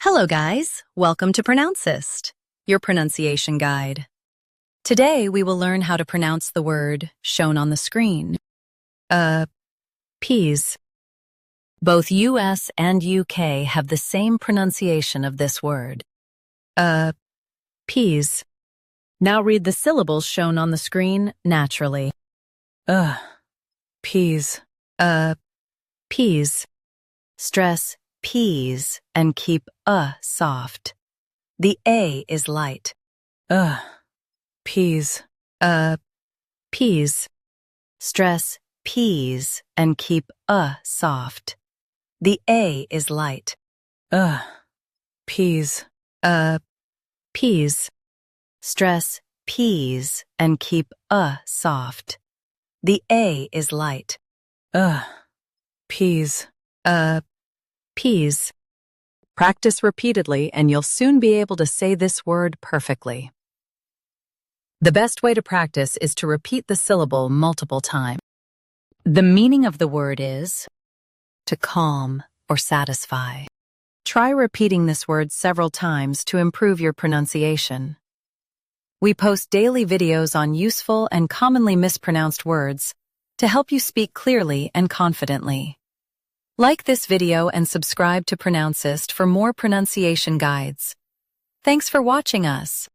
Hello guys, welcome to Pronouncist, your pronunciation guide. Today we will learn how to pronounce the word shown on the screen. Peas. Both US and UK have the same pronunciation of this word. Peas. Now read the syllables shown on the screen naturally. Peas. Peas. Stress peas and keep soft. The A is light. Peas. Peas. Stress peas and keep soft. The A is light. Peas. Peas. Stress peas and keep soft. The A is light. Peas. Peas. Practice repeatedly and you'll soon be able to say this word perfectly. The best way to practice is to repeat the syllable multiple times. The meaning of the word is to calm or satisfy. Try repeating this word several times to improve your pronunciation. We post daily videos on useful and commonly mispronounced words to help you speak clearly and confidently. Like this video and subscribe to Pronouncist for more pronunciation guides. Thanks for watching us.